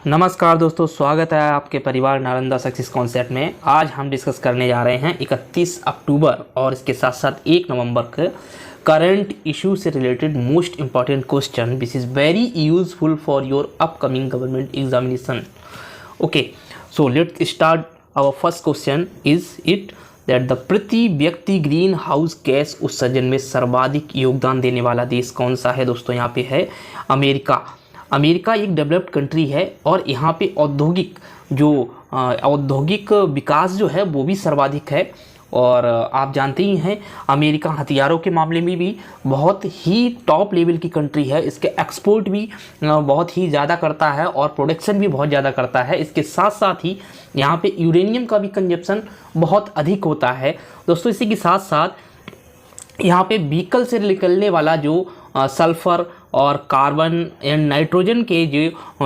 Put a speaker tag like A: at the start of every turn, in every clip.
A: नमस्कार दोस्तों, स्वागत है आपके परिवार नालंदा सक्सेस कॉन्सेप्ट में। आज हम डिस्कस करने जा रहे हैं 31 अक्टूबर और इसके साथ साथ 1 नवंबर के करंट इशू से related most important question which is very useful for your upcoming government examination. Okay, so let's start. Our first question is it that the प्रति व्यक्ति ग्रीन हाउस गैस उत्सर्जन में सर्वाधिक योगदान देने वाला देश कौन सा है? दोस्तों यहाँ पे है अमेरिका। अमेरिका एक डेवलप्ड कंट्री है और यहाँ पे औद्योगिक विकास जो है वो भी सर्वाधिक है। और आप जानते ही हैं अमेरिका हथियारों के मामले में भी बहुत ही टॉप लेवल की कंट्री है। इसके एक्सपोर्ट भी बहुत ही ज़्यादा करता है और प्रोडक्शन भी बहुत ज़्यादा करता है। इसके साथ साथ ही यहाँ पे यूरेनियम का भी कंजप्शन बहुत अधिक होता है। दोस्तों इसी के साथ साथ यहाँ पे व्हीकल से निकलने वाला जो सल्फ़र और कार्बन एंड नाइट्रोजन के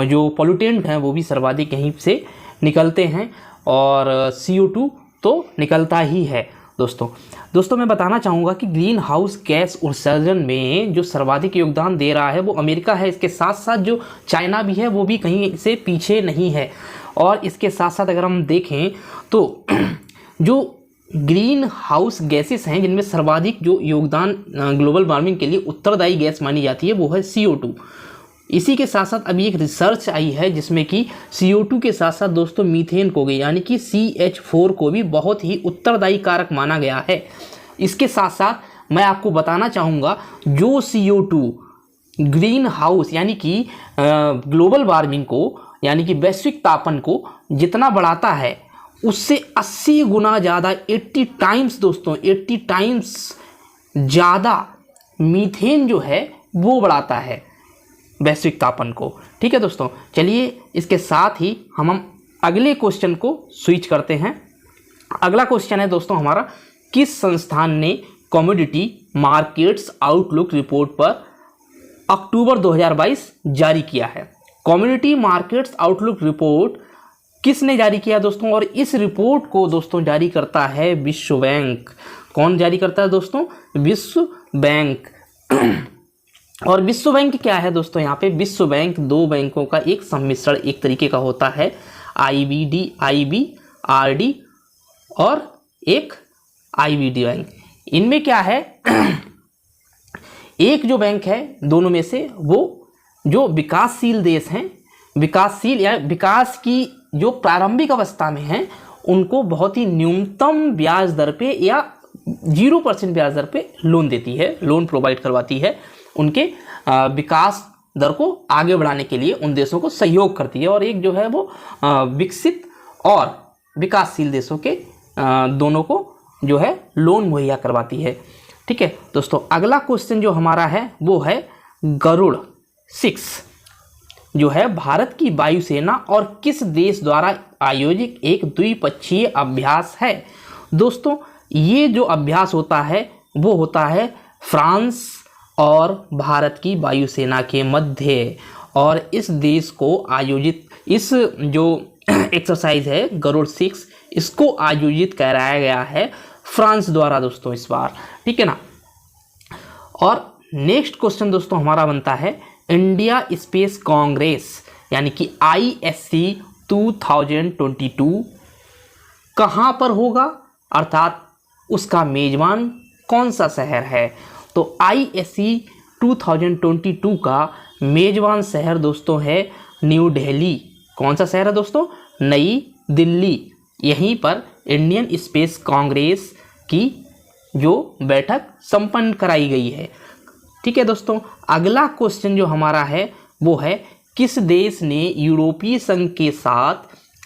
A: जो पोल्यूटेंट हैं वो भी सर्वाधिक यहीं से निकलते हैं और CO2 तो निकलता ही है। दोस्तों मैं बताना चाहूँगा कि ग्रीन हाउस गैस उत्सर्जन में जो सर्वाधिक योगदान दे रहा है वो अमेरिका है। इसके साथ साथ जो चाइना भी है वो भी कहीं से पीछे नहीं है। और इसके साथ साथ अगर हम देखें तो जो ग्रीन हाउस गैसेस हैं जिनमें सर्वाधिक जो योगदान ग्लोबल वार्मिंग के लिए उत्तरदायी गैस मानी जाती है वो है CO2। इसी के साथ साथ अभी एक रिसर्च आई है जिसमें कि CO2 के साथ साथ दोस्तों मीथेन को भी यानी कि CH4 को भी बहुत ही उत्तरदायी कारक माना गया है। इसके साथ साथ मैं आपको बताना चाहूँगा जो CO2 ग्रीन हाउस यानी कि ग्लोबल वार्मिंग को यानी कि वैश्विक तापन को जितना बढ़ाता है उससे 80 गुना ज़्यादा 80 टाइम्स दोस्तों 80 टाइम्स ज़्यादा मीथेन जो है वो बढ़ाता है वैश्विक तापन को। ठीक है दोस्तों, चलिए इसके साथ ही हम अगले क्वेश्चन को स्विच करते हैं। अगला क्वेश्चन है दोस्तों हमारा, किस संस्थान ने कमोडिटी मार्केट्स आउटलुक रिपोर्ट पर अक्टूबर 2022 जारी किया है? कमोडिटी मार्केट्स आउटलुक रिपोर्ट किसने जारी किया दोस्तों? और इस रिपोर्ट को दोस्तों जारी करता है विश्व बैंक। कौन जारी करता है दोस्तों? विश्व बैंक। और विश्व बैंक क्या है दोस्तों? यहाँ पे विश्व बैंक दो बैंकों का एक सम्मिश्रण एक तरीके का होता है, IBRD और एक IBD बैंक। इनमें क्या है एक जो बैंक है दोनों में से वो जो विकासशील देश हैं, विकासशील या विकास की जो प्रारंभिक अवस्था में हैं उनको बहुत ही न्यूनतम ब्याज दर पे या 0% ब्याज दर पे लोन देती है, लोन प्रोवाइड करवाती है। उनके विकास दर को आगे बढ़ाने के लिए उन देशों को सहयोग करती है और एक जो है वो विकसित और विकासशील देशों के दोनों को जो है लोन मुहैया करवाती है। ठीक है दोस्तों, अगला क्वेश्चन जो हमारा है वो है गरुड़ 6 जो है भारत की वायुसेना और किस देश द्वारा आयोजित एक द्विपक्षीय अभ्यास है? दोस्तों ये जो अभ्यास होता है वो होता है फ्रांस और भारत की वायुसेना के मध्य। और इस देश को आयोजित इस जो एक्सरसाइज है गरुड़ 6 इसको आयोजित कराया गया है फ्रांस द्वारा दोस्तों इस बार। ठीक है ना। और नेक्स्ट क्वेश्चन दोस्तों हमारा बनता है, इंडिया स्पेस कांग्रेस यानी कि ISC 2022 कहाँ पर होगा, अर्थात उसका मेजबान कौन सा शहर है? तो ISC 2022 का मेजबान शहर दोस्तों है न्यू दिल्ली। कौन सा शहर है दोस्तों? नई दिल्ली। यहीं पर इंडियन स्पेस कांग्रेस की जो बैठक संपन्न कराई गई है। ठीक है दोस्तों, अगला क्वेश्चन जो हमारा है वो है, किस देश ने यूरोपीय संघ के साथ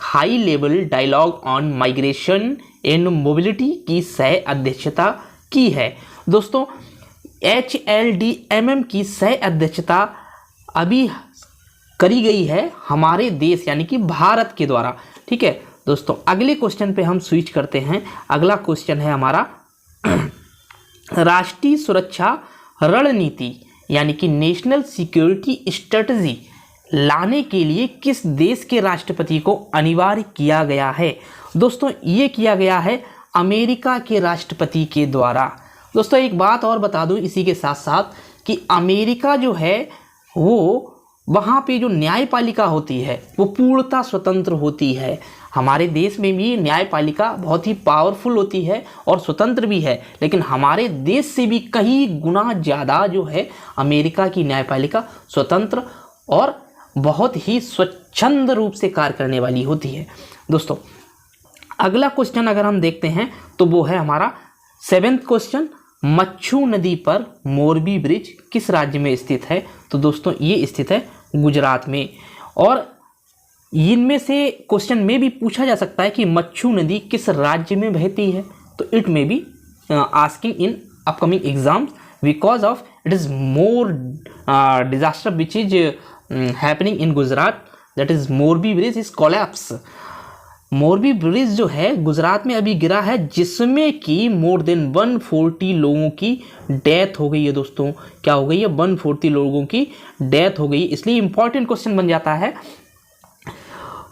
A: high level dialogue on migration and mobility की सह अध्यक्षता की है? दोस्तों HLDMM की सह अध्यक्षता अभी करी गई है हमारे देश यानी कि भारत के द्वारा। ठीक है दोस्तों, अगले क्वेश्चन पे हम स्विच करते हैं। अगला क्वेश्चन है हमारा राष्ट्रीय सुरक्षा रणनीति यानी कि नेशनल सिक्योरिटी स्ट्रेटजी लाने के लिए किस देश के राष्ट्रपति को अनिवार्य किया गया है? दोस्तों ये किया गया है अमेरिका के राष्ट्रपति के द्वारा। दोस्तों एक बात और बता दूं इसी के साथ साथ कि अमेरिका जो है वो वहाँ पे जो न्यायपालिका होती है वो पूर्णतः स्वतंत्र होती है। हमारे देश में भी न्यायपालिका बहुत ही पावरफुल होती है और स्वतंत्र भी है, लेकिन हमारे देश से भी कई गुना ज़्यादा जो है अमेरिका की न्यायपालिका स्वतंत्र और बहुत ही स्वच्छंद रूप से कार्य करने वाली होती है। दोस्तों अगला क्वेश्चन अगर हम देखते हैं तो वो है हमारा 7th क्वेश्चन, मच्छू नदी पर मोरबी ब्रिज किस राज्य में स्थित है? तो दोस्तों ये स्थित है गुजरात में। और इनमें से क्वेश्चन में भी पूछा जा सकता है कि मच्छू नदी किस राज्य में बहती है, तो इट में be asking in upcoming exams because of it is more disaster which is happening in Gujarat, that is Morbi bridge is collapse. Morbi bridge जो है गुजरात में अभी गिरा है, जिसमें कि मोर देन 140 लोगों की डेथ हो गई है। दोस्तों क्या हो गई है? 140 लोगों की डेथ हो गई। इसलिए इंपॉर्टेंट क्वेश्चन बन जाता है,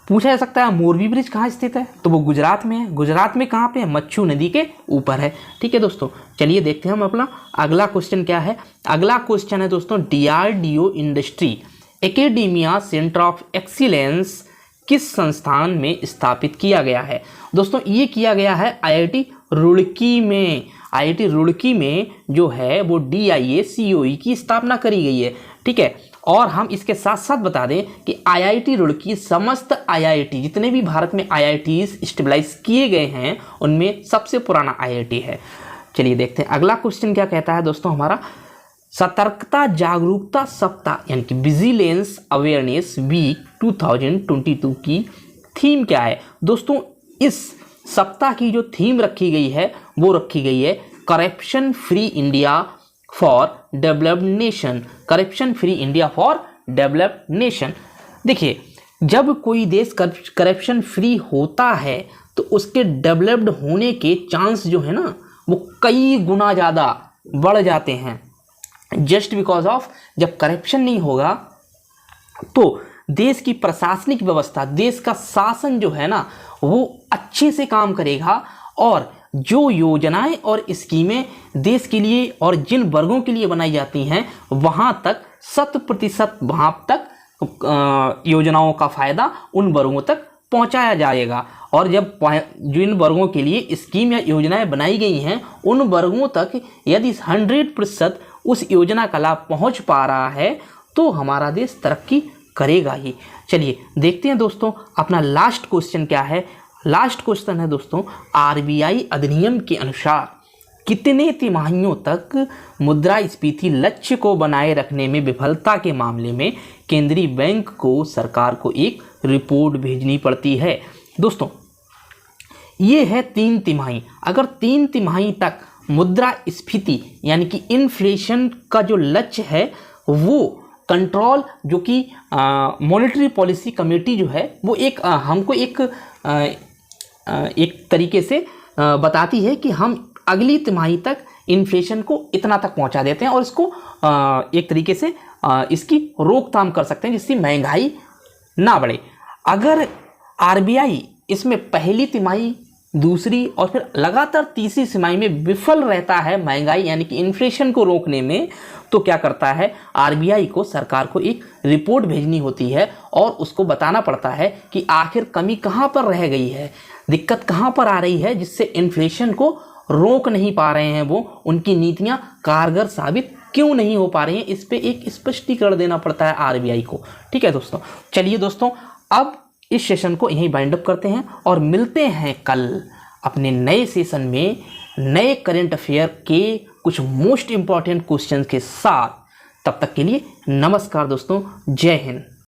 A: पूछा जा सकता है मोरबी ब्रिज कहाँ स्थित है, तो वो गुजरात में है। गुजरात में कहाँ पे है? मच्छू नदी के ऊपर है। ठीक है दोस्तों, चलिए देखते हैं हम अपना अगला क्वेश्चन क्या है। अगला क्वेश्चन है दोस्तों, DRDO industry academia centre of excellence किस संस्थान में स्थापित किया गया है? दोस्तों ये किया गया है IIT रुड़की में। IIT रुड़की में जो है वो DIA COE की स्थापना करी गई है। ठीक है, और हम इसके साथ साथ बता दें कि IIT रुड़की समस्त IIT जितने भी भारत में IITs स्टेबलाइज किए गए हैं उनमें सबसे पुराना IIT है। चलिए देखते हैं अगला क्वेश्चन क्या कहता है दोस्तों हमारा, सतर्कता जागरूकता सप्ताह यानी कि विजिलेंस अवेयरनेस वीक 2022 की थीम क्या है? दोस्तों इस सप्ताह की जो थीम रखी गई है वो रखी गई है corruption free India for developed nation. Corruption free India for developed nation. देखिए जब कोई देश करप्शन फ्री होता है तो उसके डेवलप्ड होने के चांस जो है ना वो कई गुना ज़्यादा बढ़ जाते हैं। जस्ट बिकॉज ऑफ जब करप्शन नहीं होगा तो देश की प्रशासनिक व्यवस्था, देश का शासन जो है ना वो अच्छे से काम करेगा और जो योजनाएं और स्कीमें देश के लिए और जिन वर्गों के लिए बनाई जाती हैं वहां तक 100% वहां तक योजनाओं का फायदा उन वर्गों तक पहुंचाया जाएगा। और जब जिन वर्गों के लिए स्कीम या योजनाएं बनाई गई हैं उन वर्गों तक यदि 100% उस योजना का लाभ पहुंच पा रहा है तो हमारा देश तरक्की करेगा ही। चलिए देखते हैं दोस्तों अपना लास्ट क्वेश्चन क्या है। लास्ट क्वेश्चन है दोस्तों, RBI अधिनियम के अनुसार कितने तिमाहियों तक मुद्रास्फीति लक्ष्य को बनाए रखने में विफलता के मामले में केंद्रीय बैंक को सरकार को एक रिपोर्ट भेजनी पड़ती है? दोस्तों ये है 3 तिमाही। अगर 3 तिमाही तक मुद्रास्फीति यानी कि इन्फ्लेशन का जो लक्ष्य है वो कंट्रोल, जो कि मॉनेटरी पॉलिसी कमेटी जो है वो एक हमको एक तरीके से बताती है कि हम अगली तिमाही तक इन्फ्लेशन को इतना तक पहुंचा देते हैं और इसको एक तरीके से इसकी रोकथाम कर सकते हैं जिससे महंगाई ना बढ़े। अगर RBI इसमें पहली तिमाही, दूसरी और फिर लगातार तीसरी तिमाही में विफल रहता है महंगाई यानी कि इन्फ्लेशन को रोकने में, तो क्या करता है RBI को सरकार को एक रिपोर्ट भेजनी होती है और उसको बताना पड़ता है कि आखिर कमी कहाँ पर रह गई है, दिक्कत कहाँ पर आ रही है जिससे इन्फ्लेशन को रोक नहीं पा रहे हैं, वो उनकी नीतियाँ कारगर साबित क्यों नहीं हो पा रही हैं, इस पे एक स्पष्टीकरण देना पड़ता है RBI को। ठीक है दोस्तों, चलिए दोस्तों अब इस सेशन को यहीं बाइंड अप करते हैं और मिलते हैं कल अपने नए सेशन में नए करंट अफेयर के कुछ मोस्ट इंपॉर्टेंट क्वेश्चंस के साथ। तब तक के लिए नमस्कार दोस्तों, जय हिंद।